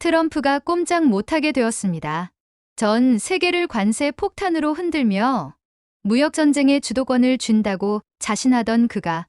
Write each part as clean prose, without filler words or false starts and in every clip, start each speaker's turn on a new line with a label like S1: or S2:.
S1: 트럼프가 꼼짝 못하게 되었습니다. 전 세계를 관세 폭탄으로 흔들며 무역전쟁의 주도권을 쥔다고 자신하던 그가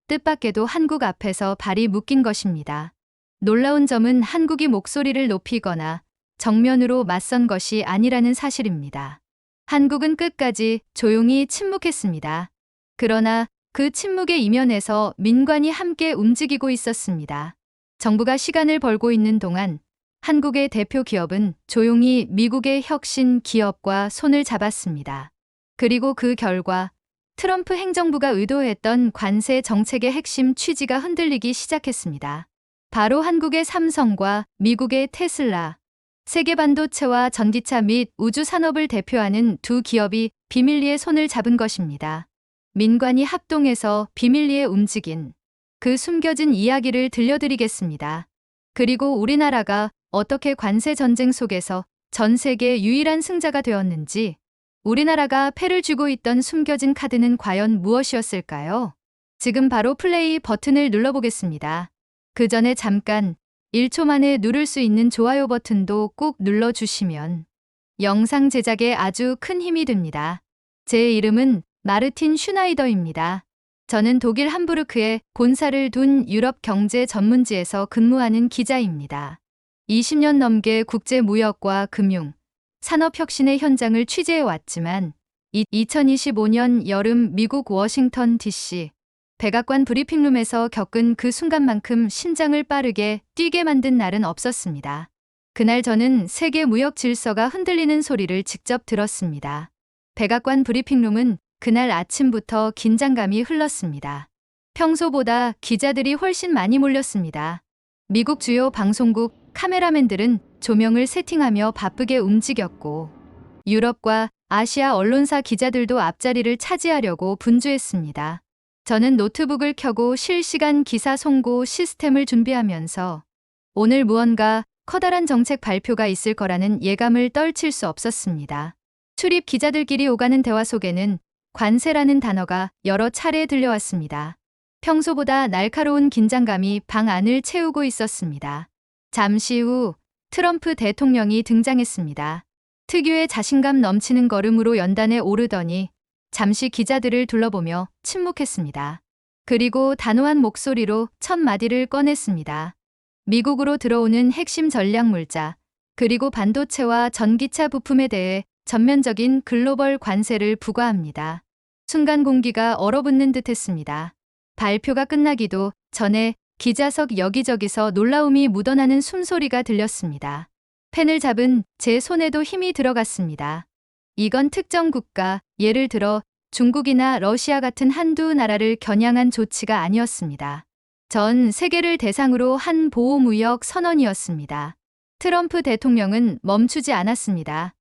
S1: 뜻밖에도 한국 앞에서 발이 묶인 것입니다. 놀라운 점은 한국이 목소리를 높이거나 정면으로 맞선 것이 아니라는 사실입니다. 한국은 끝까지 조용히 침묵했습니다. 그러나 그 침묵의 이면에서 민관이 함께 움직이고 있었습니다. 정부가 시간을 벌고 있는 동안 한국의 대표 기업은 조용히 미국의 혁신 기업과 손을 잡았습니다. 그리고 그 결과 트럼프 행정부가 의도했던 관세 정책의 핵심 취지가 흔들리기 시작했습니다. 바로 한국의 삼성과 미국의 테슬라, 세계 반도체와 전기차 및 우주 산업을 대표하는 두 기업이 비밀리에 손을 잡은 것입니다. 민관이 합동해서 비밀리에 움직인 그 숨겨진 이야기를 들려드리겠습니다. 그리고 우리나라가 어떻게 관세 전쟁 속에서 전 세계 유일한 승자가 되었는지, 우리나라가 패를 쥐고 있던 숨겨진 카드는 과연 무엇이었을까요? 지금 바로 플레이 버튼을 눌러보겠습니다. 그 전에 잠깐 1초 만에 누를 수 있는 좋아요 버튼도 꼭 눌러주시면 영상 제작에 아주 큰 힘이 됩니다. 제 이름은 마르틴 슈나이더입니다. 저는 독일 함부르크에 본사를 둔 유럽 경제 전문지에서 근무하는 기자입니다. 20년 넘게 국제 무역과 금융, 산업혁신의 현장을 취재해 왔지만 2025년 여름 미국 워싱턴 DC 백악관 브리핑룸에서 겪은 그 순간만큼 심장을 빠르게 뛰게 만든 날은 없었습니다. 그날 저는 세계 무역 질서가 흔들리는 소리를 직접 들었습니다. 백악관 브리핑룸은 그날 아침부터 긴장감이 흘렀습니다. 평소보다 기자들이 훨씬 많이 몰렸습니다. 미국 주요 방송국 카메라맨들은 조명을 세팅하며 바쁘게 움직였고, 유럽과 아시아 언론사 기자들도 앞자리를 차지하려고 분주했습니다. 저는 노트북을 켜고 실시간 기사 송고 시스템을 준비하면서 오늘 무언가 커다란 정책 발표가 있을 거라는 예감을 떨칠 수 없었습니다. 출입 기자들끼리 오가는 대화 속에는 관세라는 단어가 여러 차례 들려왔습니다. 평소보다 날카로운 긴장감이 방 안을 채우고 있었습니다. 잠시 후 트럼프 대통령이 등장했습니다. 특유의 자신감 넘치는 걸음으로 연단에 오르더니 잠시 기자들을 둘러보며 침묵했습니다. 그리고 단호한 목소리로 첫 마디를 꺼냈습니다. 미국으로 들어오는 핵심 전략 물자, 그리고 반도체와 전기차 부품에 대해 전면적인 글로벌 관세를 부과합니다. 순간 공기가 얼어붙는 듯했습니다. 발표가 끝나기도 전에 기자석 여기저기서 놀라움이 묻어나는 숨소리가 들렸습니다. 펜을 잡은 제 손에도 힘이 들어갔습니다. 이건 특정 국가, 예를 들어 중국이나 러시아 같은 한두 나라를 겨냥한 조치가 아니었습니다. 전 세계를 대상으로 한 보호무역 선언이었습니다. 트럼프 대통령은 멈추지 않았습니다.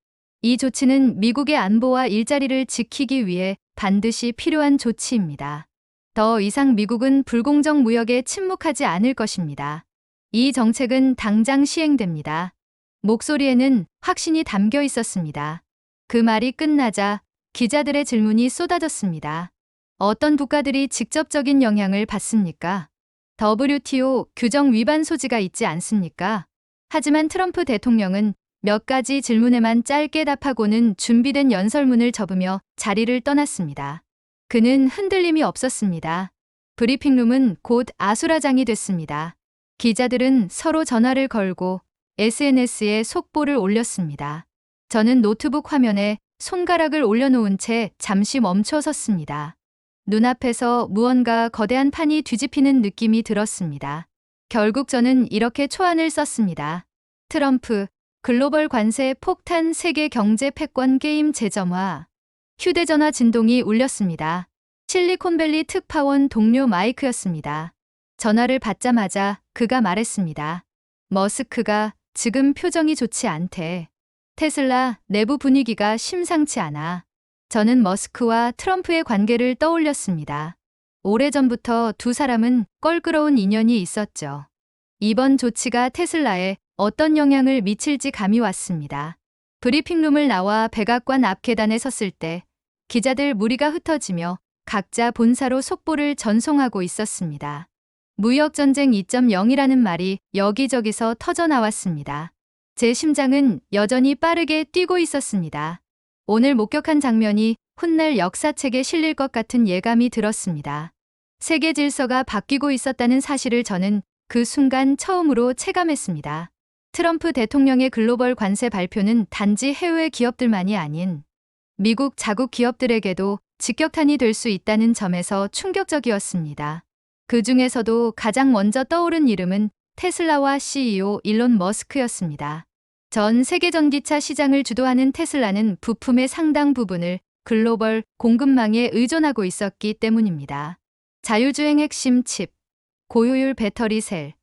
S1: 이 조치는 미국의 안보와 일자리를 지키기 위해 반드시 필요한 조치입니다. 더 이상 미국은 불공정 무역에 침묵하지 않을 것입니다. 이 정책은 당장 시행됩니다. 목소리에는 확신이 담겨 있었습니다. 그 말이 끝나자 기자들의 질문이 쏟아졌습니다. 어떤 국가들이 직접적인 영향을 받습니까? WTO 규정 위반 소지가 있지 않습니까? 하지만 트럼프 대통령은 몇 가지 질문에만 짧게 답하고는 준비된 연설문을 접으며 자리를 떠났습니다. 그는 흔들림이 없었습니다. 브리핑룸은 곧 아수라장이 됐습니다. 기자들은 서로 전화를 걸고 SNS에 속보를 올렸습니다. 저는 노트북 화면에 손가락을 올려놓은 채 잠시 멈춰 섰습니다. 눈앞에서 무언가 거대한 판이 뒤집히는 느낌이 들었습니다. 결국 저는 이렇게 초안을 썼습니다. 트럼프, 글로벌 관세 폭탄 세계 경제 패권 게임 재점화. 휴대전화 진동이 울렸습니다. 실리콘밸리 특파원 동료 마이크였습니다. 전화를 받자마자 그가 말했습니다. 머스크가 지금 표정이 좋지 않대. 테슬라 내부 분위기가 심상치 않아. 저는 머스크와 트럼프의 관계를 떠올렸습니다. 오래전부터 두 사람은 껄끄러운 인연이 있었죠. 이번 조치가 테슬라에 어떤 영향을 미칠지 감이 왔습니다. 브리핑룸을 나와 백악관 앞 계단에 섰을 때 기자들 무리가 흩어지며 각자 본사로 속보를 전송하고 있었습니다. 무역전쟁 2.0이라는 말이 여기저기서 터져 나왔습니다. 제 심장은 여전히 빠르게 뛰고 있었습니다. 오늘 목격한 장면이 훗날 역사책에 실릴 것 같은 예감이 들었습니다. 세계 질서가 바뀌고 있었다는 사실을 저는 그 순간 처음으로 체감했습니다. 트럼프 대통령의 글로벌 관세 발표는 단지 해외 기업들만이 아닌 미국 자국 기업들에게도 직격탄이 될 수 있다는 점에서 충격적이었습니다. 그 중에서도 가장 먼저 떠오른 이름은 테슬라와 CEO 일론 머스크였습니다. 전 세계 전기차 시장을 주도하는 테슬라는 부품의 상당 부분을 글로벌 공급망에 의존하고 있었기 때문입니다. 자율주행 핵심 칩, 고효율 배터리 셀,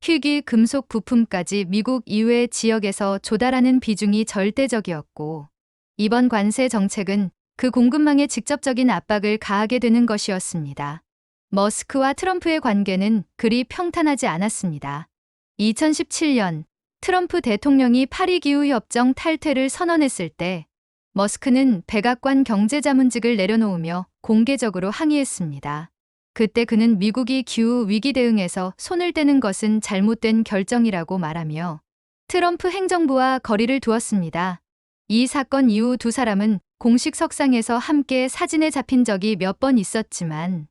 S1: 희귀 금속 부품까지 미국 이외 지역에서 조달하는 비중이 절대적이었고, 이번 관세 정책은 그 공급망에 직접적인 압박을 가하게 되는 것이었습니다. 머스크와 트럼프의 관계는 그리 평탄하지 않았습니다. 2017년 트럼프 대통령이 파리 기후협정 탈퇴를 선언했을 때 머스크는 백악관 경제자문직을 내려놓으며 공개적으로 항의했습니다. 그때 그는 미국이 기후 위기 대응에서 손을 떼는 것은 잘못된 결정이라고 말하며 트럼프 행정부와 거리를 두었습니다. 이 사건 이후 두 사람은 공식 석상에서 함께 사진에 잡힌 적이 몇 번 있었지만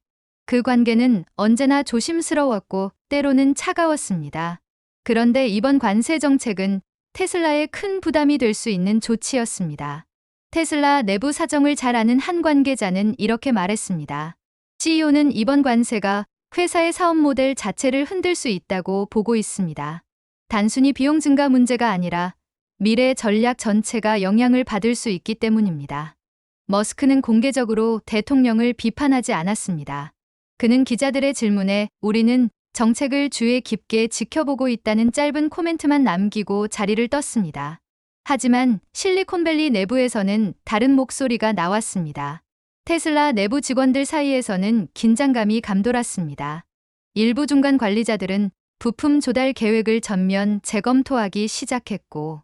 S1: 그 관계는 언제나 조심스러웠고 때로는 차가웠습니다. 그런데 이번 관세 정책은 테슬라에 큰 부담이 될 수 있는 조치였습니다. 테슬라 내부 사정을 잘 아는 한 관계자는 이렇게 말했습니다. CEO는 이번 관세가 회사의 사업 모델 자체를 흔들 수 있다고 보고 있습니다. 단순히 비용 증가 문제가 아니라 미래 전략 전체가 영향을 받을 수 있기 때문입니다. 머스크는 공개적으로 대통령을 비판하지 않았습니다. 그는 기자들의 질문에 우리는 정책을 주의 깊게 지켜보고 있다는 짧은 코멘트만 남기고 자리를 떴습니다. 하지만 실리콘밸리 내부에서는 다른 목소리가 나왔습니다. 테슬라 내부 직원들 사이에서는 긴장감이 감돌았습니다. 일부 중간 관리자들은 부품 조달 계획을 전면 재검토하기 시작했고,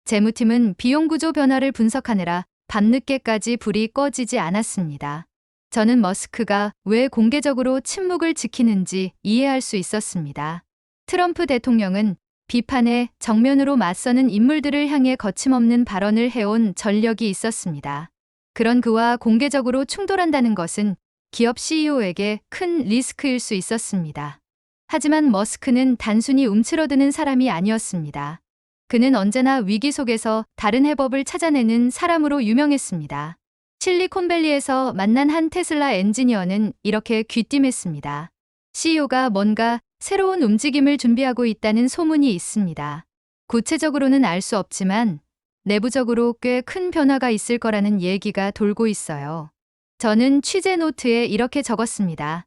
S1: 재무팀은 비용 구조 변화를 분석하느라 밤늦게까지 불이 꺼지지 않았습니다. 저는 머스크가 왜 공개적으로 침묵을 지키는지 이해할 수 있었습니다. 트럼프 대통령은 비판에 정면으로 맞서는 인물들을 향해 거침없는 발언을 해온 전력이 있었습니다. 그런 그와 공개적으로 충돌한다는 것은 기업 CEO에게 큰 리스크일 수 있었습니다. 하지만 머스크는 단순히 움츠러드는 사람이 아니었습니다. 그는 언제나 위기 속에서 다른 해법을 찾아내는 사람으로 유명했습니다. 실리콘밸리에서 만난 한 테슬라 엔지니어는 이렇게 귀띔했습니다. CEO가 뭔가 새로운 움직임을 준비하고 있다는 소문이 있습니다. 구체적으로는 알 수 없지만 내부적으로 꽤 큰 변화가 있을 거라는 얘기가 돌고 있어요. 저는 취재 노트에 이렇게 적었습니다.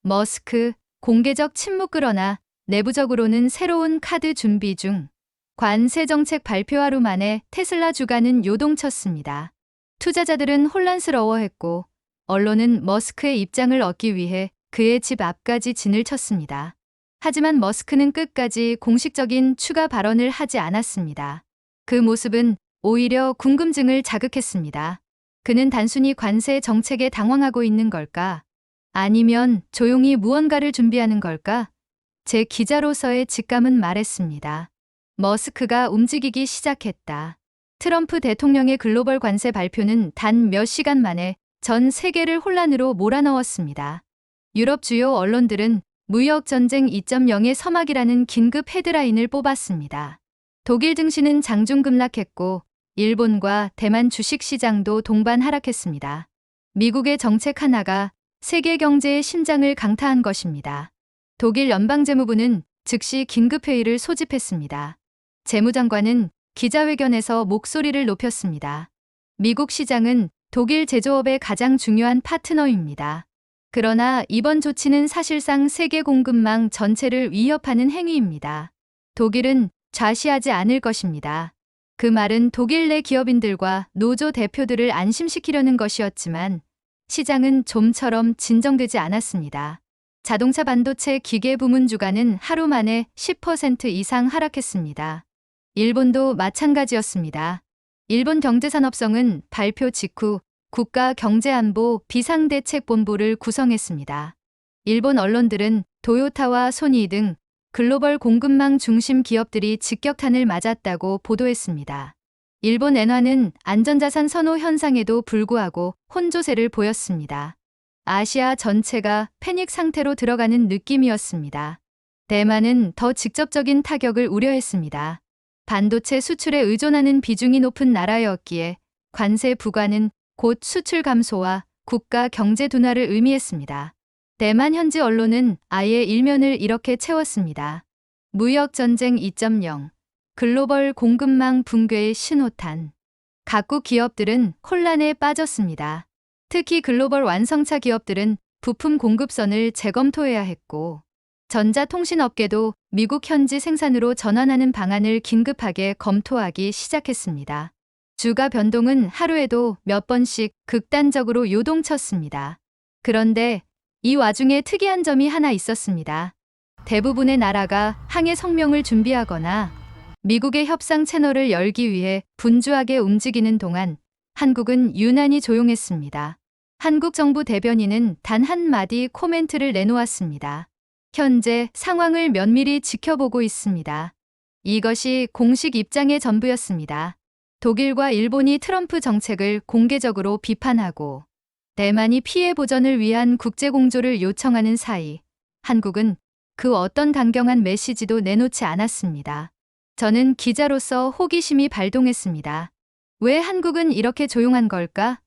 S1: 머스크, 공개적 침묵 그러나 내부적으로는 새로운 카드 준비 중. 관세 정책 발표 하루 만에 테슬라 주가는 요동쳤습니다. 투자자들은 혼란스러워했고 언론은 머스크의 입장을 얻기 위해 그의 집 앞까지 진을 쳤습니다. 하지만 머스크는 끝까지 공식적인 추가 발언을 하지 않았습니다. 그 모습은 오히려 궁금증을 자극했습니다. 그는 단순히 관세 정책에 당황하고 있는 걸까? 아니면 조용히 무언가를 준비하는 걸까? 제 기자로서의 직감은 말했습니다. 머스크가 움직이기 시작했다. 트럼프 대통령의 글로벌 관세 발표는 단 몇 시간 만에 전 세계를 혼란으로 몰아넣었습니다. 유럽 주요 언론들은 무역 전쟁 2.0의 서막이라는 긴급 헤드라인을 뽑았습니다. 독일 증시는 장중 급락했고 일본과 대만 주식시장도 동반 하락했습니다. 미국의 정책 하나가 세계 경제의 심장을 강타한 것입니다. 독일 연방재무부는 즉시 긴급회의를 소집했습니다. 재무장관은 기자회견에서 목소리를 높였습니다. 미국 시장은 독일 제조업의 가장 중요한 파트너입니다. 그러나 이번 조치는 사실상 세계 공급망 전체를 위협하는 행위입니다. 독일은 좌시하지 않을 것입니다. 그 말은 독일 내 기업인들과 노조 대표들을 안심시키려는 것이었지만 시장은 좀처럼 진정되지 않았습니다. 자동차 반도체 기계 부문 주가는 하루 만에 10% 이상 하락했습니다. 일본도 마찬가지였습니다. 일본 경제산업성은 발표 직후 국가경제안보 비상대책본부를 구성했습니다. 일본 언론들은 도요타와 소니 등 글로벌 공급망 중심 기업들이 직격탄을 맞았다고 보도했습니다. 일본 엔화는 안전자산 선호 현상에도 불구하고 혼조세를 보였습니다. 아시아 전체가 패닉 상태로 들어가는 느낌이었습니다. 대만은 더 직접적인 타격을 우려했습니다. 반도체 수출에 의존하는 비중이 높은 나라였기에 관세 부과는 곧 수출 감소와 국가 경제 둔화를 의미했습니다. 대만 현지 언론은 아예 일면을 이렇게 채웠습니다. 무역전쟁 2.0, 글로벌 공급망 붕괴의 신호탄. 각국 기업들은 혼란에 빠졌습니다. 특히 글로벌 완성차 기업들은 부품 공급선을 재검토해야 했고, 전자통신업계도 미국 현지 생산으로 전환하는 방안을 긴급하게 검토하기 시작했습니다. 주가 변동은 하루에도 몇 번씩 극단적으로 요동쳤습니다. 그런데 이 와중에 특이한 점이 하나 있었습니다. 대부분의 나라가 항해 성명을 준비하거나 미국의 협상 채널을 열기 위해 분주하게 움직이는 동안 한국은 유난히 조용했습니다. 한국 정부 대변인은 단 한마디 코멘트를 내놓았습니다. 현재 상황을 면밀히 지켜보고 있습니다. 이것이 공식 입장의 전부였습니다. 독일과 일본이 트럼프 정책을 공개적으로 비판하고 대만이 피해 보전을 위한 국제공조를 요청하는 사이 한국은 그 어떤 강경한 메시지도 내놓지 않았습니다. 저는 기자로서 호기심이 발동했습니다. 왜 한국은 이렇게 조용한 걸까?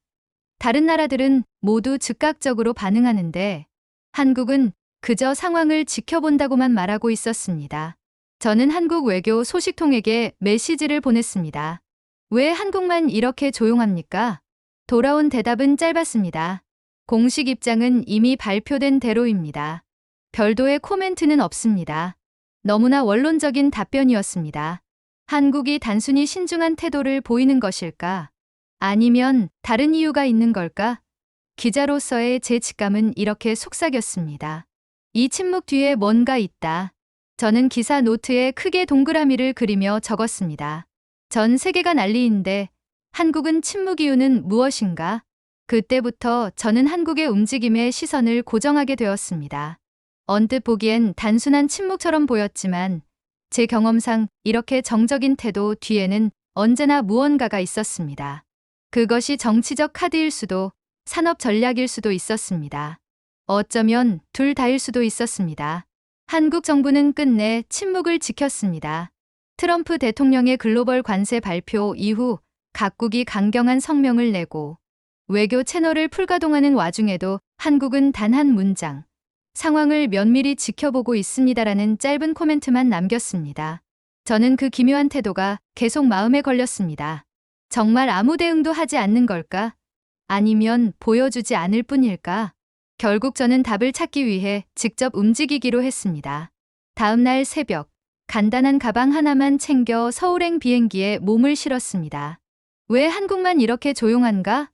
S1: 다른 나라들은 모두 즉각적으로 반응하는데 한국은 그저 상황을 지켜본다고만 말하고 있었습니다. 저는 한국 외교 소식통에게 메시지를 보냈습니다. 왜 한국만 이렇게 조용합니까? 돌아온 대답은 짧았습니다. 공식 입장은 이미 발표된 대로입니다. 별도의 코멘트는 없습니다. 너무나 원론적인 답변이었습니다. 한국이 단순히 신중한 태도를 보이는 것일까? 아니면 다른 이유가 있는 걸까? 기자로서의 제 직감은 이렇게 속삭였습니다. 이 침묵 뒤에 뭔가 있다. 저는 기사 노트에 크게 동그라미를 그리며 적었습니다. 전 세계가 난리인데 한국은 침묵 이유는 무엇인가? 그때부터 저는 한국의 움직임에 시선을 고정하게 되었습니다. 언뜻 보기엔 단순한 침묵처럼 보였지만 제 경험상 이렇게 정적인 태도 뒤에는 언제나 무언가가 있었습니다. 그것이 정치적 카드일 수도 산업 전략일 수도 있었습니다. 어쩌면 둘 다일 수도 있었습니다. 한국 정부는 끝내 침묵을 지켰습니다. 트럼프 대통령의 글로벌 관세 발표 이후 각국이 강경한 성명을 내고 외교 채널을 풀가동하는 와중에도 한국은 단 한 문장, 상황을 면밀히 지켜보고 있습니다라는 짧은 코멘트만 남겼습니다. 저는 그 기묘한 태도가 계속 마음에 걸렸습니다. 정말 아무 대응도 하지 않는 걸까? 아니면 보여주지 않을 뿐일까? 결국 저는 답을 찾기 위해 직접 움직이기로 했습니다. 다음 날 새벽, 간단한 가방 하나만 챙겨 서울행 비행기에 몸을 실었습니다. 왜 한국만 이렇게 조용한가?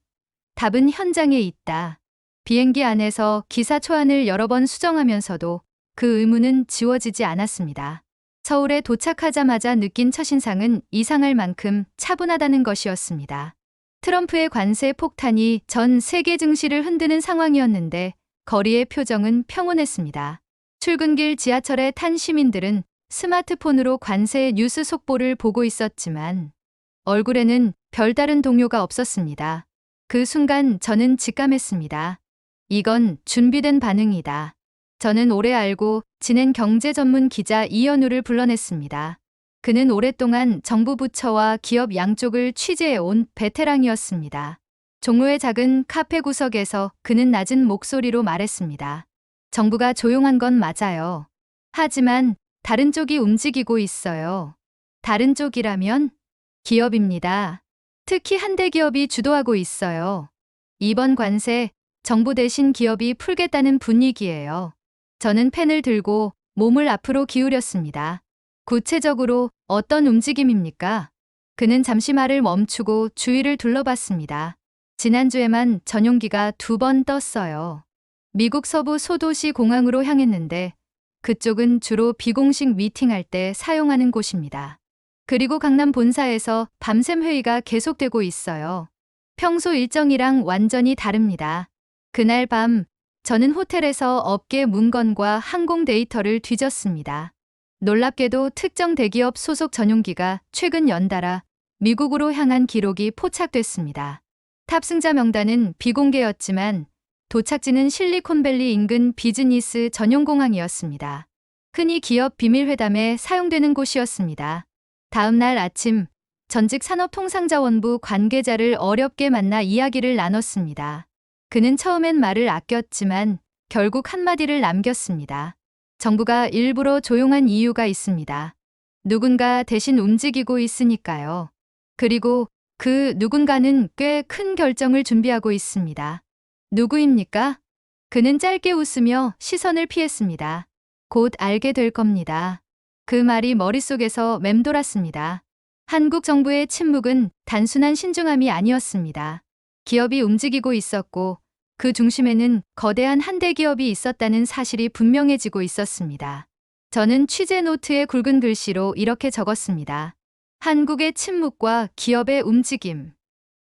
S1: 답은 현장에 있다. 비행기 안에서 기사 초안을 여러 번 수정하면서도 그 의문은 지워지지 않았습니다. 서울에 도착하자마자 느낀 첫인상은 이상할 만큼 차분하다는 것이었습니다. 트럼프의 관세 폭탄이 전 세계 증시를 흔드는 상황이었는데 거리의 표정은 평온했습니다. 출근길 지하철에 탄 시민들은 스마트폰으로 관세 뉴스 속보를 보고 있었지만 얼굴에는 별다른 동요가 없었습니다. 그 순간 저는 직감했습니다. 이건 준비된 반응이다. 저는 오래 알고 지낸 경제 전문 기자 이현우를 불러냈습니다. 그는 오랫동안 정부 부처와 기업 양쪽을 취재해온 베테랑이었습니다. 종로의 작은 카페 구석에서 그는 낮은 목소리로 말했습니다. 정부가 조용한 건 맞아요. 하지만 다른 쪽이 움직이고 있어요. 다른 쪽이라면? 기업입니다. 특히 한대 기업이 주도하고 있어요. 이번 관세, 정부 대신 기업이 풀겠다는 분위기예요. 저는 펜을 들고 몸을 앞으로 기울였습니다. 구체적으로 어떤 움직임입니까? 그는 잠시 말을 멈추고 주위를 둘러봤습니다. 지난주에만 전용기가 2번 떴어요. 미국 서부 소도시 공항으로 향했는데 그쪽은 주로 비공식 미팅할 때 사용하는 곳입니다. 그리고 강남 본사에서 밤샘 회의가 계속되고 있어요. 평소 일정이랑 완전히 다릅니다. 그날 밤 저는 호텔에서 업계 문건과 항공 데이터를 뒤졌습니다. 놀랍게도 특정 대기업 소속 전용기가 최근 연달아 미국으로 향한 기록이 포착됐습니다. 탑승자 명단은 비공개였지만 도착지는 실리콘밸리 인근 비즈니스 전용공항이었습니다. 흔히 기업 비밀회담에 사용되는 곳이었습니다. 다음 날 아침, 전직 산업통상자원부 관계자를 어렵게 만나 이야기를 나눴습니다. 그는 처음엔 말을 아꼈지만 결국 한마디를 남겼습니다. 정부가 일부러 조용한 이유가 있습니다. 누군가 대신 움직이고 있으니까요. 그리고 그 누군가는 꽤 큰 결정을 준비하고 있습니다. 누구입니까? 그는 짧게 웃으며 시선을 피했습니다. 곧 알게 될 겁니다. 그 말이 머릿속에서 맴돌았습니다. 한국 정부의 침묵은 단순한 신중함이 아니었습니다. 기업이 움직이고 있었고 그 중심에는 거대한 한대 기업이 있었다는 사실이 분명해지고 있었습니다. 저는 취재 노트에 굵은 글씨로 이렇게 적었습니다. 한국의 침묵과 기업의 움직임.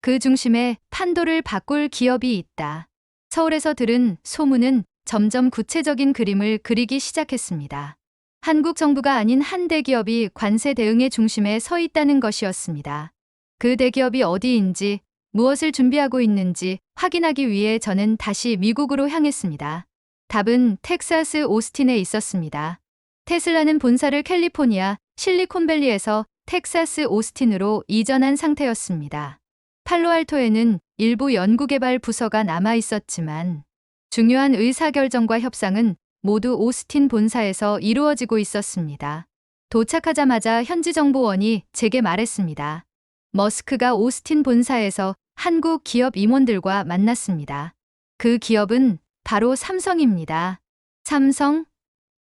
S1: 그 중심에 판도를 바꿀 기업이 있다. 서울에서 들은 소문은 점점 구체적인 그림을 그리기 시작했습니다. 한국 정부가 아닌 한 대기업이 관세 대응의 중심에 서 있다는 것이었습니다. 그 대기업이 어디인지, 무엇을 준비하고 있는지 확인하기 위해 저는 다시 미국으로 향했습니다. 답은 텍사스 오스틴에 있었습니다. 테슬라는 본사를 캘리포니아 실리콘밸리에서 텍사스 오스틴으로 이전한 상태였습니다. 팔로알토에는 일부 연구개발 부서가 남아 있었지만 중요한 의사결정과 협상은 모두 오스틴 본사에서 이루어지고 있었습니다. 도착하자마자 현지 정보원이 제게 말했습니다. 머스크가 오스틴 본사에서 한국 기업 임원들과 만났습니다. 그 기업은 바로 삼성입니다. 삼성?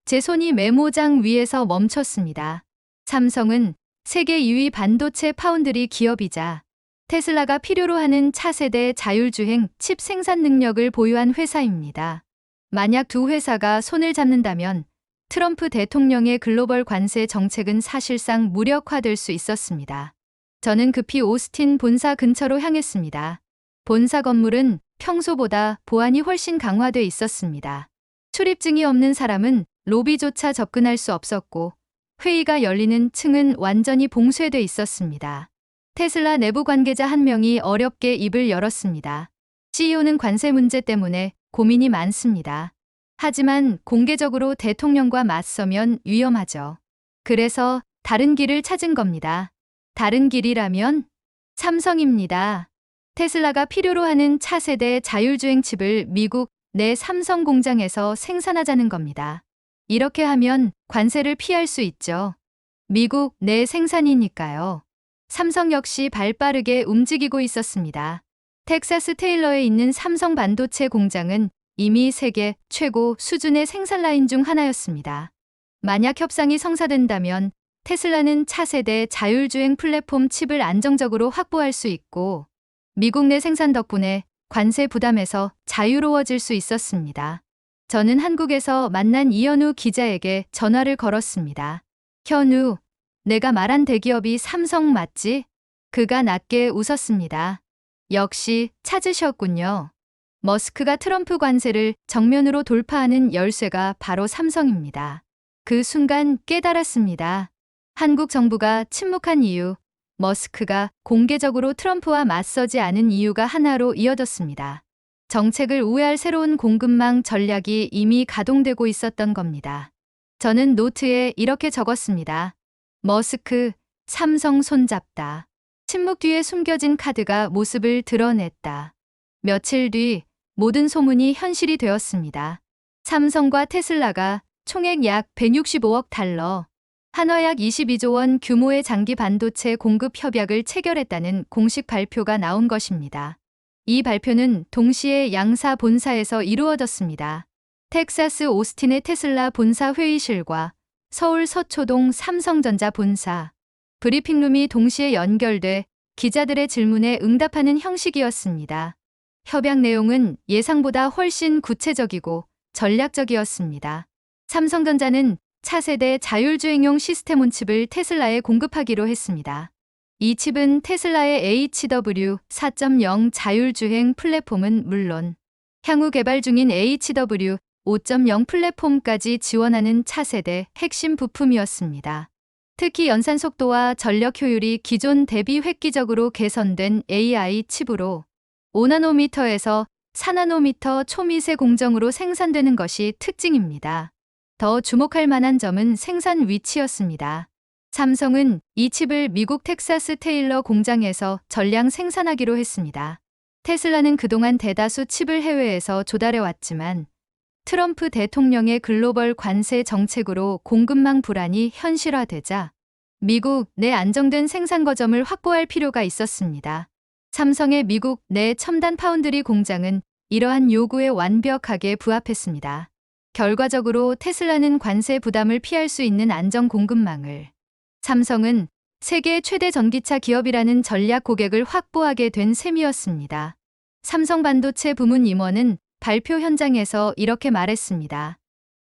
S1: 제 손이 메모장 위에서 멈췄습니다. 삼성은 세계 2위 반도체 파운드리 기업이자 테슬라가 필요로 하는 차세대 자율주행 칩 생산 능력을 보유한 회사입니다. 만약 두 회사가 손을 잡는다면 트럼프 대통령의 글로벌 관세 정책은 사실상 무력화될 수 있었습니다. 저는 급히 오스틴 본사 근처로 향했습니다. 본사 건물은 평소보다 보안이 훨씬 강화돼 있었습니다. 출입증이 없는 사람은 로비조차 접근할 수 없었고 회의가 열리는 층은 완전히 봉쇄돼 있었습니다. 테슬라 내부 관계자 한 명이 어렵게 입을 열었습니다. CEO는 관세 문제 때문에 고민이 많습니다. 하지만 공개적으로 대통령과 맞서면 위험하죠. 그래서 다른 길을 찾은 겁니다. 다른 길이라면 삼성입니다. 테슬라가 필요로 하는 차세대 자율주행 칩을 미국 내 삼성 공장에서 생산하자는 겁니다. 이렇게 하면 관세를 피할 수 있죠. 미국 내 생산이니까요. 삼성 역시 발빠르게 움직이고 있었습니다. 텍사스 테일러에 있는 삼성 반도체 공장은 이미 세계 최고 수준의 생산 라인 중 하나였습니다. 만약 협상이 성사된다면 테슬라는 차세대 자율주행 플랫폼 칩을 안정적으로 확보할 수 있고 미국 내 생산 덕분에 관세 부담에서 자유로워질 수 있었습니다. 저는 한국에서 만난 이현우 기자에게 전화를 걸었습니다. 현우, 내가 말한 대기업이 삼성 맞지? 그가 낮게 웃었습니다. 역시 찾으셨군요. 머스크가 트럼프 관세를 정면으로 돌파하는 열쇠가 바로 삼성입니다. 그 순간 깨달았습니다. 한국 정부가 침묵한 이유, 머스크가 공개적으로 트럼프와 맞서지 않은 이유가 하나로 이어졌습니다. 정책을 우회할 새로운 공급망 전략이 이미 가동되고 있었던 겁니다. 저는 노트에 이렇게 적었습니다. 머스크, 삼성 손잡다. 침묵 뒤에 숨겨진 카드가 모습을 드러냈다. 며칠 뒤 모든 소문이 현실이 되었습니다. 삼성과 테슬라가 총액 약 165억 달러, 한화 약 22조 원 규모의 장기 반도체 공급 협약을 체결했다는 공식 발표가 나온 것입니다. 이 발표는 동시에 양사 본사에서 이루어졌습니다. 텍사스 오스틴의 테슬라 본사 회의실과 서울 서초동 삼성전자 본사, 브리핑룸이 동시에 연결돼 기자들의 질문에 응답하는 형식이었습니다. 협약 내용은 예상보다 훨씬 구체적이고 전략적이었습니다. 삼성전자는 차세대 자율주행용 시스템 온 칩을 테슬라에 공급하기로 했습니다. 이 칩은 테슬라의 HW 4.0 자율주행 플랫폼은 물론 향후 개발 중인 HW 5.0 플랫폼까지 지원하는 차세대 핵심 부품이었습니다. 특히 연산 속도와 전력 효율이 기존 대비 획기적으로 개선된 AI 칩으로 5나노미터에서 4나노미터 초미세 공정으로 생산되는 것이 특징입니다. 더 주목할 만한 점은 생산 위치였습니다. 삼성은 이 칩을 미국 텍사스 테일러 공장에서 전량 생산하기로 했습니다. 테슬라는 그동안 대다수 칩을 해외에서 조달해왔지만 트럼프 대통령의 글로벌 관세 정책으로 공급망 불안이 현실화되자 미국 내 안정된 생산 거점을 확보할 필요가 있었습니다. 삼성의 미국 내 첨단 파운드리 공장은 이러한 요구에 완벽하게 부합했습니다. 결과적으로 테슬라는 관세 부담을 피할 수 있는 안정 공급망을, 삼성은 세계 최대 전기차 기업이라는 전략 고객을 확보하게 된 셈이었습니다. 삼성 반도체 부문 임원은 발표 현장에서 이렇게 말했습니다.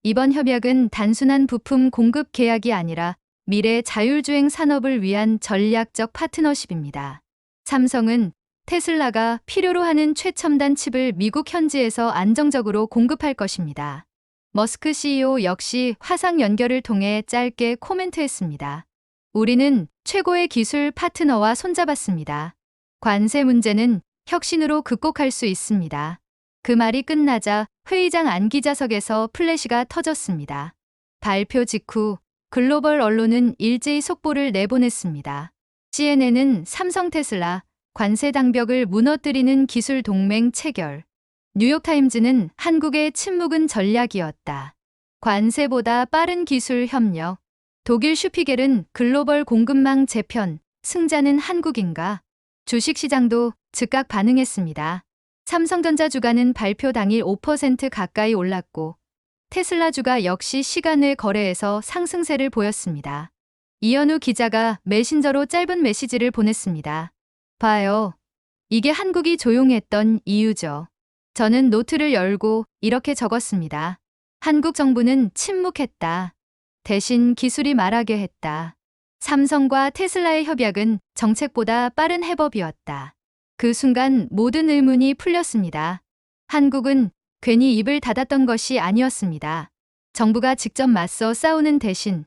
S1: 이번 협약은 단순한 부품 공급 계약이 아니라 미래 자율주행 산업을 위한 전략적 파트너십입니다. 삼성은 테슬라가 필요로 하는 최첨단 칩을 미국 현지에서 안정적으로 공급할 것입니다. 머스크 CEO 역시 화상 연결을 통해 짧게 코멘트했습니다. 우리는 최고의 기술 파트너와 손잡았습니다. 관세 문제는 혁신으로 극복할 수 있습니다. 그 말이 끝나자 회의장 안기자석에서 플래시가 터졌습니다. 발표 직후 글로벌 언론은 일제히 속보를 내보냈습니다. CNN은 삼성 테슬라 관세 장벽을 무너뜨리는 기술 동맹 체결, 뉴욕타임즈는 한국의 침묵은 전략이었다. 관세보다 빠른 기술 협력, 독일 슈피겔은 글로벌 공급망 재편, 승자는 한국인가? 주식시장도 즉각 반응했습니다. 삼성전자 주가는 발표 당일 5% 가까이 올랐고 테슬라 주가 역시 시간 외 거래에서 상승세를 보였습니다. 이현우 기자가 메신저로 짧은 메시지를 보냈습니다. 봐요. 이게 한국이 조용했던 이유죠. 저는 노트를 열고 이렇게 적었습니다. 한국 정부는 침묵했다. 대신 기술이 말하게 했다. 삼성과 테슬라의 협약은 정책보다 빠른 해법이었다. 그 순간 모든 의문이 풀렸습니다. 한국은 괜히 입을 닫았던 것이 아니었습니다. 정부가 직접 맞서 싸우는 대신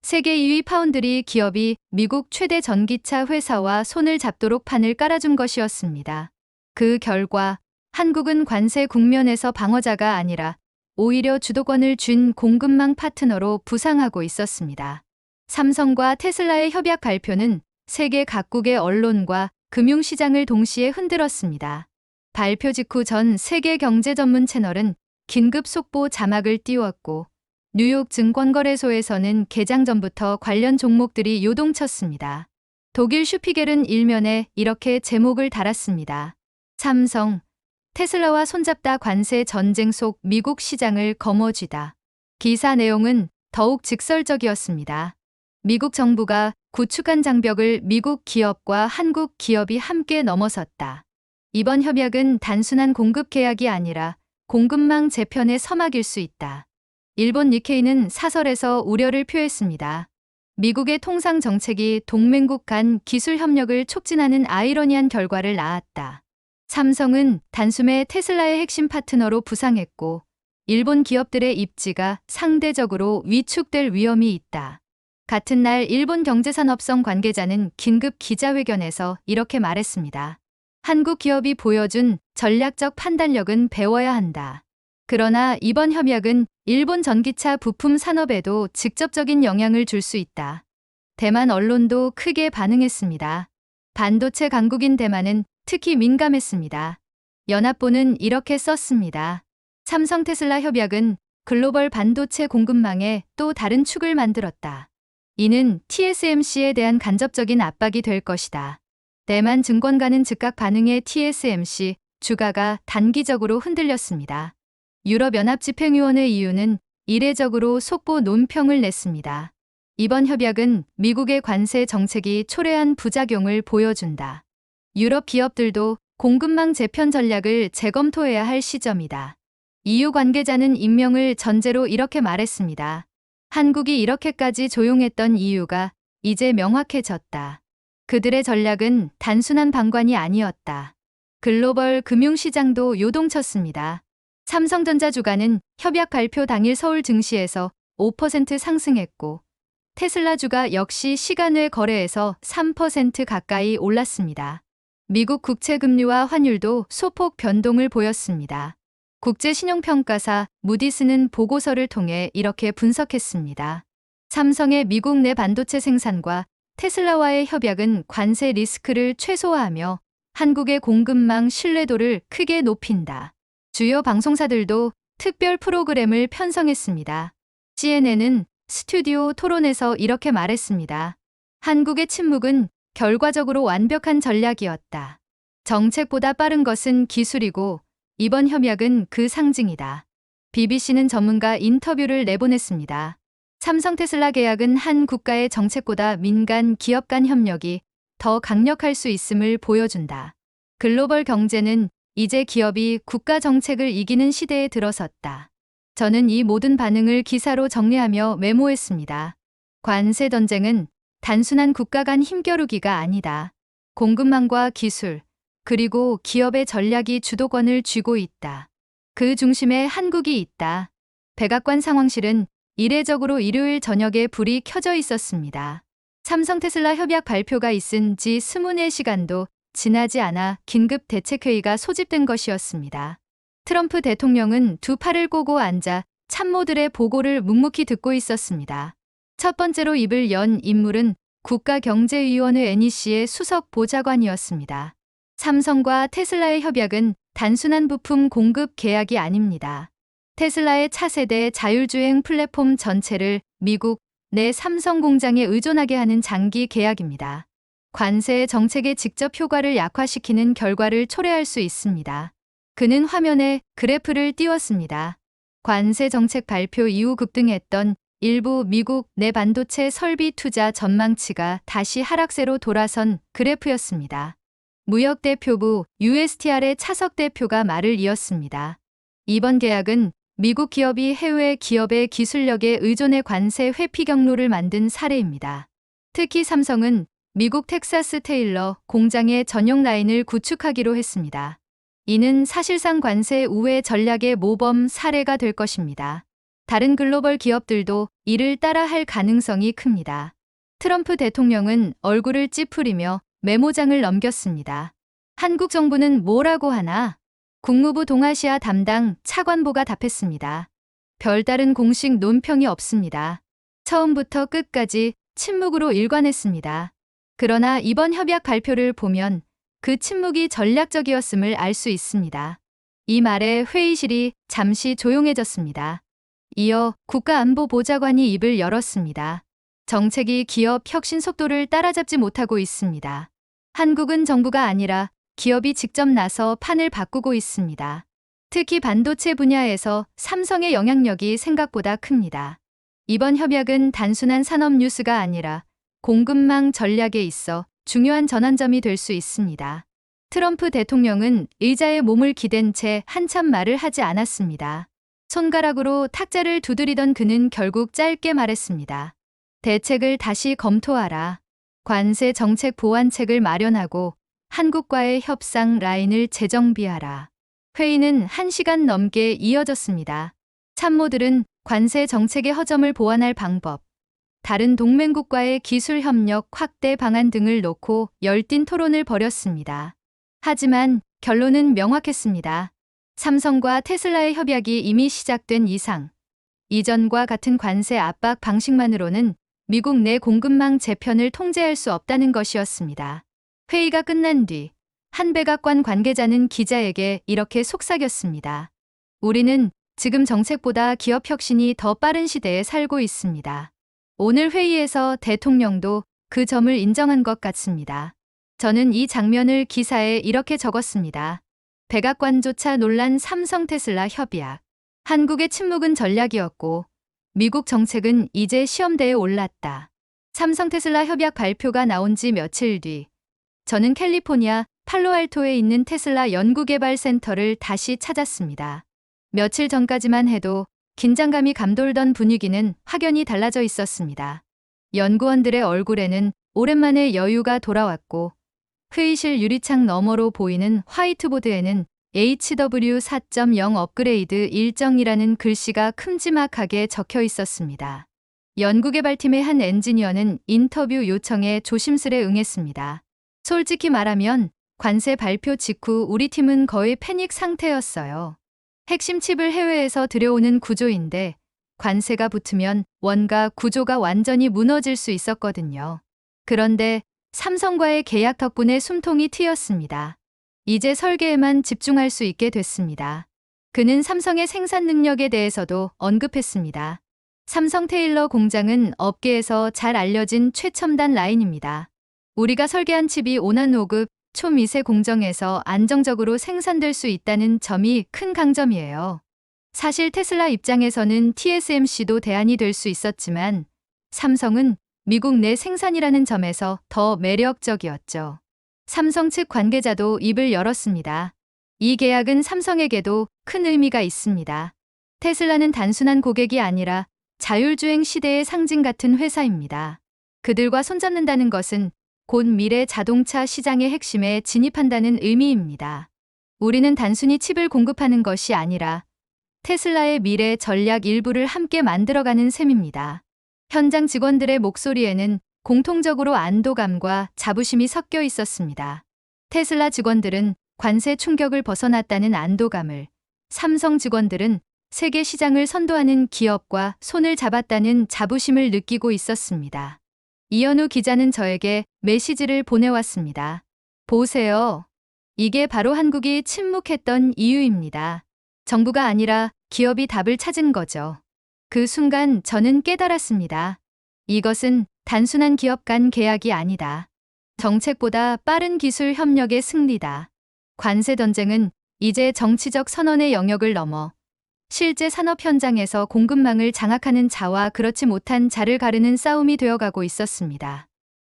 S1: 세계 2위 파운드리 기업이 미국 최대 전기차 회사와 손을 잡도록 판을 깔아준 것이었습니다. 그 결과 한국은 관세 국면에서 방어자가 아니라 오히려 주도권을 쥔 공급망 파트너로 부상하고 있었습니다. 삼성과 테슬라의 협약 발표는 세계 각국의 언론과 금융시장을 동시에 흔들었습니다. 발표 직후 전 세계 경제 전문 채널은 긴급 속보 자막을 띄웠고 뉴욕 증권거래소에서는 개장 전부터 관련 종목들이 요동쳤습니다. 독일 슈피겔은 일면에 이렇게 제목을 달았습니다. 삼성, 테슬라와 손잡다 관세 전쟁 속 미국 시장을 거머쥐다. 기사 내용은 더욱 직설적이었습니다. 미국 정부가 구축한 장벽을 미국 기업과 한국 기업이 함께 넘어섰다. 이번 협약은 단순한 공급 계약이 아니라 공급망 재편의 서막일 수 있다. 일본 니케이는 사설에서 우려를 표했습니다. 미국의 통상 정책이 동맹국 간 기술 협력을 촉진하는 아이러니한 결과를 낳았다. 삼성은 단숨에 테슬라의 핵심 파트너로 부상했고 일본 기업들의 입지가 상대적으로 위축될 위험이 있다. 같은 날 일본 경제산업성 관계자는 긴급 기자회견에서 이렇게 말했습니다. 한국 기업이 보여준 전략적 판단력은 배워야 한다. 그러나 이번 협약은 일본 전기차 부품 산업에도 직접적인 영향을 줄 수 있다. 대만 언론도 크게 반응했습니다. 반도체 강국인 대만은 특히 민감했습니다. 연합보는 이렇게 썼습니다. 삼성 테슬라 협약은 글로벌 반도체 공급망에 또 다른 축을 만들었다. 이는 TSMC에 대한 간접적인 압박이 될 것이다. 대만 증권가는 즉각 반응해 TSMC 주가가 단기적으로 흔들렸습니다. 유럽연합집행위원회 EU는 이례적으로 속보 논평을 냈습니다. 이번 협약은 미국의 관세 정책이 초래한 부작용을 보여준다. 유럽 기업들도 공급망 재편 전략을 재검토해야 할 시점이다. EU 관계자는 임명을 전제로 이렇게 말했습니다. 한국이 이렇게까지 조용했던 이유가 이제 명확해졌다. 그들의 전략은 단순한 방관이 아니었다. 글로벌 금융시장도 요동쳤습니다. 삼성전자 주가는 협약 발표 당일 서울 증시에서 5% 상승했고 테슬라 주가 역시 시간 외 거래에서 3% 가까이 올랐습니다. 미국 국채금리와 환율도 소폭 변동을 보였습니다. 국제신용평가사 무디스는 보고서를 통해 이렇게 분석했습니다. 삼성의 미국 내 반도체 생산과 테슬라와의 협약은 관세 리스크를 최소화하며 한국의 공급망 신뢰도를 크게 높인다. 주요 방송사들도 특별 프로그램을 편성했습니다. CNN은 스튜디오 토론에서 이렇게 말했습니다. 한국의 침묵은 결과적으로 완벽한 전략이었다. 정책보다 빠른 것은 기술이고 이번 협약은 그 상징이다. BBC는 전문가 인터뷰를 내보냈습니다. 삼성 테슬라 계약은 한 국가의 정책보다 민간 기업 간 협력이 더 강력할 수 있음을 보여준다. 글로벌 경제는 이제 기업이 국가 정책을 이기는 시대에 들어섰다. 저는 이 모든 반응을 기사로 정리하며 메모했습니다. 관세 전쟁은 단순한 국가 간 힘겨루기가 아니다. 공급망과 기술, 그리고 기업의 전략이 주도권을 쥐고 있다. 그 중심에 한국이 있다. 백악관 상황실은 이례적으로 일요일 저녁에 불이 켜져 있었습니다. 삼성 테슬라 협약 발표가 있은 지 24시간도 지나지 않아 긴급 대책회의가 소집된 것이었습니다. 트럼프 대통령은 두 팔을 꼬고 앉아 참모들의 보고를 묵묵히 듣고 있었습니다. 첫 번째로 입을 연 인물은 국가경제위원회 NEC의 수석 보좌관이었습니다. 삼성과 테슬라의 협약은 단순한 부품 공급 계약이 아닙니다. 테슬라의 차세대 자율주행 플랫폼 전체를 미국 내 삼성 공장에 의존하게 하는 장기 계약입니다. 관세 정책의 직접 효과를 약화시키는 결과를 초래할 수 있습니다. 그는 화면에 그래프를 띄웠습니다. 관세 정책 발표 이후 급등했던 일부 미국 내 반도체 설비 투자 전망치가 다시 하락세로 돌아선 그래프였습니다. 무역대표부 USTR의 차석 대표가 말을 이었습니다. 이번 계약은 미국 기업이 해외 기업의 기술력에 의존해 관세 회피 경로를 만든 사례입니다. 특히 삼성은 미국 텍사스 테일러 공장의 전용 라인을 구축하기로 했습니다. 이는 사실상 관세 우회 전략의 모범 사례가 될 것입니다. 다른 글로벌 기업들도 이를 따라할 가능성이 큽니다. 트럼프 대통령은 얼굴을 찌푸리며 메모장을 넘겼습니다. 한국 정부는 뭐라고 하나? 국무부 동아시아 담당 차관보가 답했습니다. 별다른 공식 논평이 없습니다. 처음부터 끝까지 침묵으로 일관했습니다. 그러나 이번 협약 발표를 보면 그 침묵이 전략적이었음을 알 수 있습니다. 이 말에 회의실이 잠시 조용해졌습니다. 이어 국가안보보좌관이 입을 열었습니다. 정책이 기업 혁신 속도를 따라잡지 못하고 있습니다. 한국은 정부가 아니라 기업이 직접 나서 판을 바꾸고 있습니다. 특히 반도체 분야에서 삼성의 영향력이 생각보다 큽니다. 이번 협약은 단순한 산업 뉴스가 아니라 공급망 전략에 있어 중요한 전환점이 될 수 있습니다. 트럼프 대통령은 의자에 몸을 기댄 채 한참 말을 하지 않았습니다. 손가락으로 탁자를 두드리던 그는 결국 짧게 말했습니다. 대책을 다시 검토하라. 관세 정책 보완책을 마련하고 한국과의 협상 라인을 재정비하라. 회의는 1시간 넘게 이어졌습니다. 참모들은 관세 정책의 허점을 보완할 방법, 다른 동맹국과의 기술 협력 확대 방안 등을 놓고 열띤 토론을 벌였습니다. 하지만 결론은 명확했습니다. 삼성과 테슬라의 협약이 이미 시작된 이상, 이전과 같은 관세 압박 방식만으로는 미국 내 공급망 재편을 통제할 수 없다는 것이었습니다. 회의가 끝난 뒤 한 백악관 관계자는 기자에게 이렇게 속삭였습니다. 우리는 지금 정책보다 기업 혁신이 더 빠른 시대에 살고 있습니다. 오늘 회의에서 대통령도 그 점을 인정한 것 같습니다. 저는 이 장면을 기사에 이렇게 적었습니다. 백악관조차 놀란 삼성 테슬라 협약. 한국의 침묵은 전략이었고 미국 정책은 이제 시험대에 올랐다. 삼성 테슬라 협약 발표가 나온 지 며칠 뒤 저는 캘리포니아 팔로알토에 있는 테슬라 연구개발센터를 다시 찾았습니다. 며칠 전까지만 해도 긴장감이 감돌던 분위기는 확연히 달라져 있었습니다. 연구원들의 얼굴에는 오랜만에 여유가 돌아왔고 회의실 유리창 너머로 보이는 화이트보드에는 HW 4.0 업그레이드 일정이라는 글씨가 큼지막하게 적혀 있었습니다. 연구개발팀의 한 엔지니어는 인터뷰 요청에 조심스레 응했습니다. 솔직히 말하면 관세 발표 직후 우리 팀은 거의 패닉 상태였어요. 핵심 칩을 해외에서 들여오는 구조인데 관세가 붙으면 원가 구조가 완전히 무너질 수 있었거든요. 그런데 삼성과의 계약 덕분에 숨통이 트였습니다. 이제 설계에만 집중할 수 있게 됐습니다. 그는 삼성의 생산 능력에 대해서도 언급했습니다. 삼성 테일러 공장은 업계에서 잘 알려진 최첨단 라인입니다. 우리가 설계한 칩이 5나노급 초미세 공정에서 안정적으로 생산될 수 있다는 점이 큰 강점이에요. 사실 테슬라 입장에서는 TSMC도 대안이 될 수 있었지만 삼성은 미국 내 생산이라는 점에서 더 매력적이었죠. 삼성 측 관계자도 입을 열었습니다. 이 계약은 삼성에게도 큰 의미가 있습니다. 테슬라는 단순한 고객이 아니라 자율주행 시대의 상징 같은 회사입니다. 그들과 손잡는다는 것은 곧 미래 자동차 시장의 핵심에 진입한다는 의미입니다. 우리는 단순히 칩을 공급하는 것이 아니라 테슬라의 미래 전략 일부를 함께 만들어가는 셈입니다. 현장 직원들의 목소리에는 공통적으로 안도감과 자부심이 섞여 있었습니다. 테슬라 직원들은 관세 충격을 벗어났다는 안도감을, 삼성 직원들은 세계 시장을 선도하는 기업과 손을 잡았다는 자부심을 느끼고 있었습니다. 이현우 기자는 저에게 메시지를 보내왔습니다. 보세요. 이게 바로 한국이 침묵했던 이유입니다. 정부가 아니라 기업이 답을 찾은 거죠. 그 순간 저는 깨달았습니다. 이것은 단순한 기업 간 계약이 아니다. 정책보다 빠른 기술 협력의 승리다. 관세 전쟁은 이제 정치적 선언의 영역을 넘어 실제 산업 현장에서 공급망을 장악하는 자와 그렇지 못한 자를 가르는 싸움이 되어가고 있었습니다.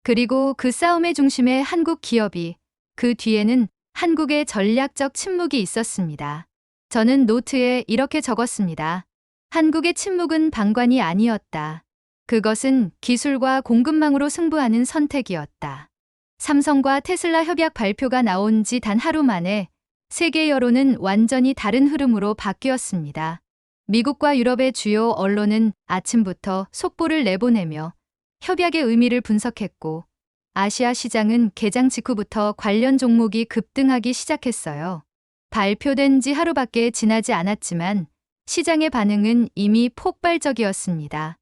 S1: 그리고 그 싸움의 중심에 한국 기업이, 그 뒤에는 한국의 전략적 침묵이 있었습니다. 저는 노트에 이렇게 적었습니다. 한국의 침묵은 방관이 아니었다. 그것은 기술과 공급망으로 승부하는 선택이었다. 삼성과 테슬라 협약 발표가 나온 지 단 하루 만에 세계 여론은 완전히 다른 흐름으로 바뀌었습니다. 미국과 유럽의 주요 언론은 아침부터 속보를 내보내며 협약의 의미를 분석했고, 아시아 시장은 개장 직후부터 관련 종목이 급등하기 시작했어요. 발표된 지 하루밖에 지나지 않았지만 시장의 반응은 이미 폭발적이었습니다.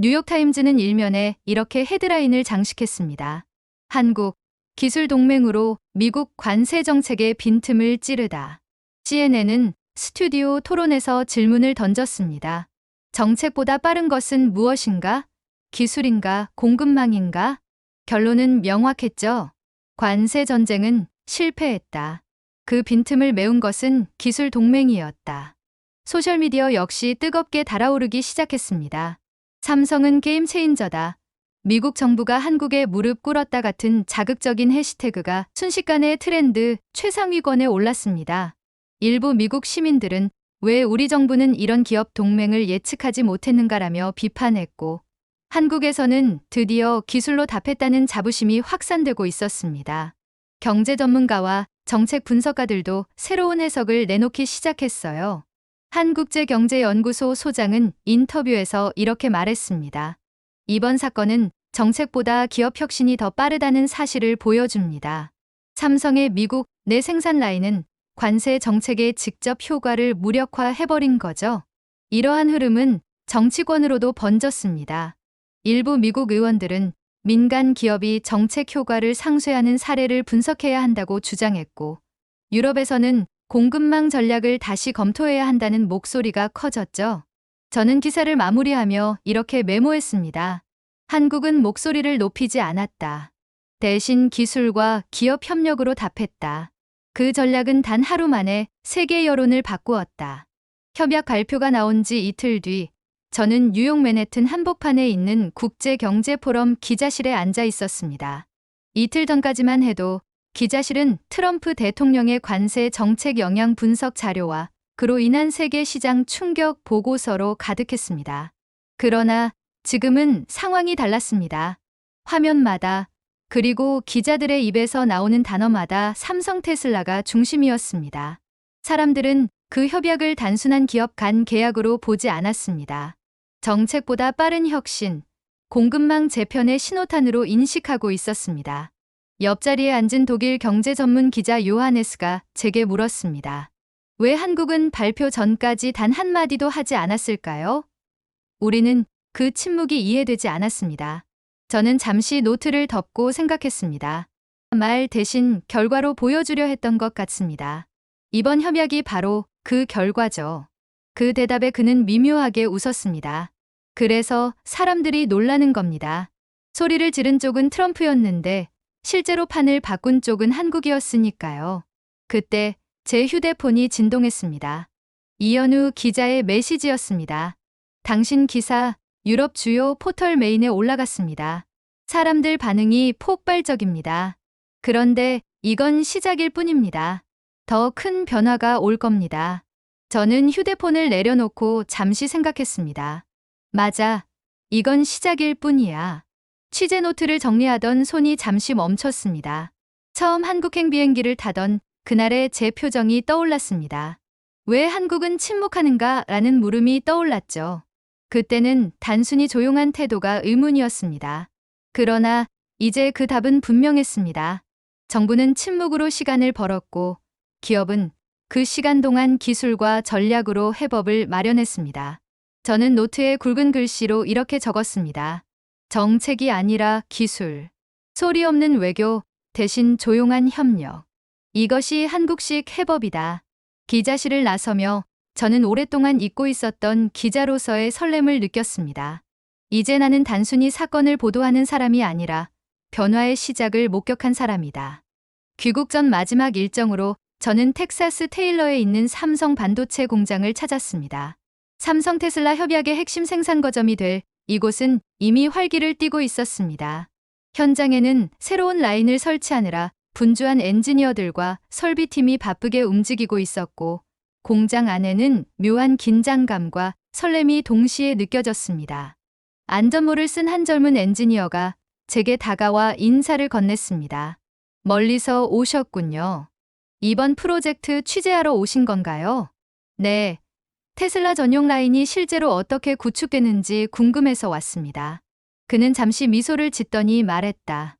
S1: 뉴욕타임즈는 일면에 이렇게 헤드라인을 장식했습니다. 한국, 기술 동맹으로 미국 관세 정책의 빈틈을 찌르다. CNN은 스튜디오 토론에서 질문을 던졌습니다. 정책보다 빠른 것은 무엇인가? 기술인가? 공급망인가? 결론은 명확했죠. 관세 전쟁은 실패했다. 그 빈틈을 메운 것은 기술 동맹이었다. 소셜미디어 역시 뜨겁게 달아오르기 시작했습니다. 삼성은 게임 체인저다. 미국 정부가 한국에 무릎 꿇었다 같은 자극적인 해시태그가 순식간에 트렌드 최상위권에 올랐습니다. 일부 미국 시민들은 왜 우리 정부는 이런 기업 동맹을 예측하지 못했는가라며 비판했고, 한국에서는 드디어 기술로 답했다는 자부심이 확산되고 있었습니다. 경제 전문가와 정책 분석가들도 새로운 해석을 내놓기 시작했어요. 한국제경제연구소 소장은 인터뷰에서 이렇게 말했습니다. 이번 사건은 정책보다 기업 혁신이 더 빠르다는 사실을 보여줍니다. 삼성의 미국 내 생산 라인은 관세 정책의 직접 효과를 무력화해버린 거죠. 이러한 흐름은 정치권으로도 번졌습니다. 일부 미국 의원들은 민간 기업이 정책 효과를 상쇄하는 사례를 분석해야 한다고 주장했고, 유럽에서는 공급망 전략을 다시 검토해야 한다는 목소리가 커졌죠. 저는 기사를 마무리하며 이렇게 메모했습니다. 한국은 목소리를 높이지 않았다. 대신 기술과 기업 협력으로 답했다. 그 전략은 단 하루 만에 세계 여론을 바꾸었다. 협약 발표가 나온 지 이틀 뒤, 저는 뉴욕 맨해튼 한복판에 있는 국제경제포럼 기자실에 앉아 있었습니다. 이틀 전까지만 해도 기자실은 트럼프 대통령의 관세 정책 영향 분석 자료와 그로 인한 세계 시장 충격 보고서로 가득했습니다. 그러나 지금은 상황이 달랐습니다. 화면마다, 그리고 기자들의 입에서 나오는 단어마다 삼성 테슬라가 중심이었습니다. 사람들은 그 협약을 단순한 기업 간 계약으로 보지 않았습니다. 정책보다 빠른 혁신, 공급망 재편의 신호탄으로 인식하고 있었습니다. 옆자리에 앉은 독일 경제 전문 기자 요하네스가 제게 물었습니다. 왜 한국은 발표 전까지 단 한마디도 하지 않았을까요? 우리는 그 침묵이 이해되지 않았습니다. 저는 잠시 노트를 덮고 생각했습니다. 말 대신 결과로 보여주려 했던 것 같습니다. 이번 협약이 바로 그 결과죠. 그 대답에 그는 미묘하게 웃었습니다. 그래서 사람들이 놀라는 겁니다. 소리를 지른 쪽은 트럼프였는데 실제로 판을 바꾼 쪽은 한국이었으니까요. 그때 제 휴대폰이 진동했습니다. 이현우 기자의 메시지였습니다. 당신 기사 유럽 주요 포털 메인에 올라갔습니다. 사람들 반응이 폭발적입니다. 그런데 이건 시작일 뿐입니다. 더 큰 변화가 올 겁니다. 저는 휴대폰을 내려놓고 잠시 생각했습니다. 맞아. 이건 시작일 뿐이야. 취재 노트를 정리하던 손이 잠시 멈췄습니다. 처음 한국행 비행기를 타던 그날의 제 표정이 떠올랐습니다. 왜 한국은 침묵하는가? 라는 물음이 떠올랐죠. 그때는 단순히 조용한 태도가 의문이었습니다. 그러나 이제 그 답은 분명했습니다. 정부는 침묵으로 시간을 벌었고 기업은 그 시간 동안 기술과 전략으로 해법을 마련했습니다. 저는 노트에 굵은 글씨로 이렇게 적었습니다. 정책이 아니라 기술. 소리 없는 외교, 대신 조용한 협력. 이것이 한국식 해법이다. 기자실을 나서며 저는 오랫동안 잊고 있었던 기자로서의 설렘을 느꼈습니다. 이제 나는 단순히 사건을 보도하는 사람이 아니라 변화의 시작을 목격한 사람이다. 귀국 전 마지막 일정으로 저는 텍사스 테일러에 있는 삼성 반도체 공장을 찾았습니다. 삼성 테슬라 협약의 핵심 생산 거점이 될 이곳은 이미 활기를 띠고 있었습니다. 현장에는 새로운 라인을 설치하느라 분주한 엔지니어들과 설비팀이 바쁘게 움직이고 있었고 공장 안에는 묘한 긴장감과 설렘이 동시에 느껴졌습니다. 안전모를 쓴 한 젊은 엔지니어가 제게 다가와 인사를 건넸습니다. 멀리서 오셨군요. 이번 프로젝트 취재하러 오신 건가요? 네. 테슬라 전용 라인이 실제로 어떻게 구축되는지 궁금해서 왔습니다. 그는 잠시 미소를 짓더니 말했다.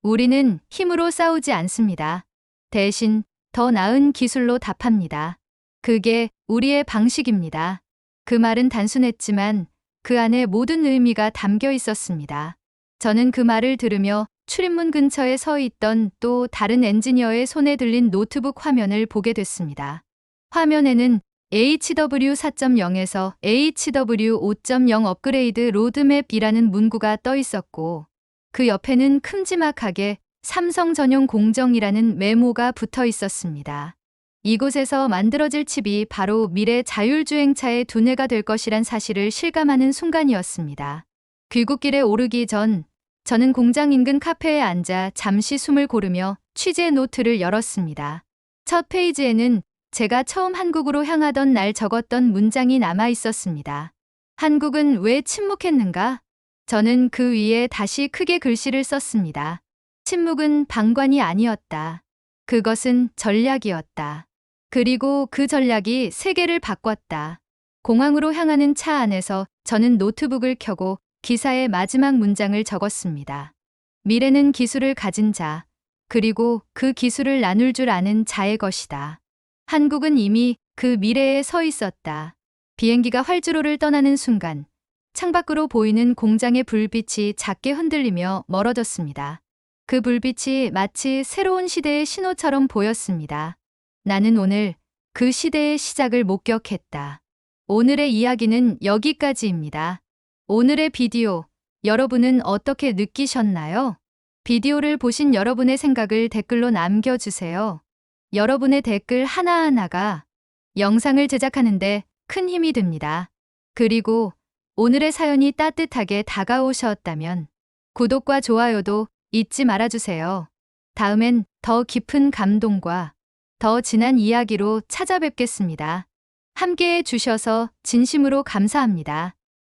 S1: 우리는 힘으로 싸우지 않습니다. 대신 더 나은 기술로 답합니다. 그게 우리의 방식입니다. 그 말은 단순했지만 그 안에 모든 의미가 담겨 있었습니다. 저는 그 말을 들으며 출입문 근처에 서 있던 또 다른 엔지니어의 손에 들린 노트북 화면을 보게 됐습니다. 화면에는 HW 4.0에서 HW 5.0 업그레이드 로드맵이라는 문구가 떠 있었고 그 옆에는 큼지막하게 삼성 전용 공정이라는 메모가 붙어 있었습니다. 이곳에서 만들어질 칩이 바로 미래 자율주행차의 두뇌가 될 것이란 사실을 실감하는 순간이었습니다. 귀국길에 오르기 전 저는 공장 인근 카페에 앉아 잠시 숨을 고르며 취재 노트를 열었습니다. 첫 페이지에는 제가 처음 한국으로 향하던 날 적었던 문장이 남아 있었습니다. 한국은 왜 침묵했는가? 저는 그 위에 다시 크게 글씨를 썼습니다. 침묵은 방관이 아니었다. 그것은 전략이었다. 그리고 그 전략이 세계를 바꿨다. 공항으로 향하는 차 안에서 저는 노트북을 켜고 기사의 마지막 문장을 적었습니다. 미래는 기술을 가진 자, 그리고 그 기술을 나눌 줄 아는 자의 것이다. 한국은 이미 그 미래에 서 있었다. 비행기가 활주로를 떠나는 순간 창밖으로 보이는 공장의 불빛이 작게 흔들리며 멀어졌습니다. 그 불빛이 마치 새로운 시대의 신호처럼 보였습니다. 나는 오늘 그 시대의 시작을 목격했다. 오늘의 이야기는 여기까지입니다. 오늘의 비디오, 여러분은 어떻게 느끼셨나요? 비디오를 보신 여러분의 생각을 댓글로 남겨주세요. 여러분의 댓글 하나하나가 영상을 제작하는데 큰 힘이 됩니다. 그리고 오늘의 사연이 따뜻하게 다가오셨다면 구독과 좋아요도 잊지 말아주세요. 다음엔 더 깊은 감동과 더 진한 이야기로 찾아뵙겠습니다. 함께해 주셔서 진심으로 감사합니다.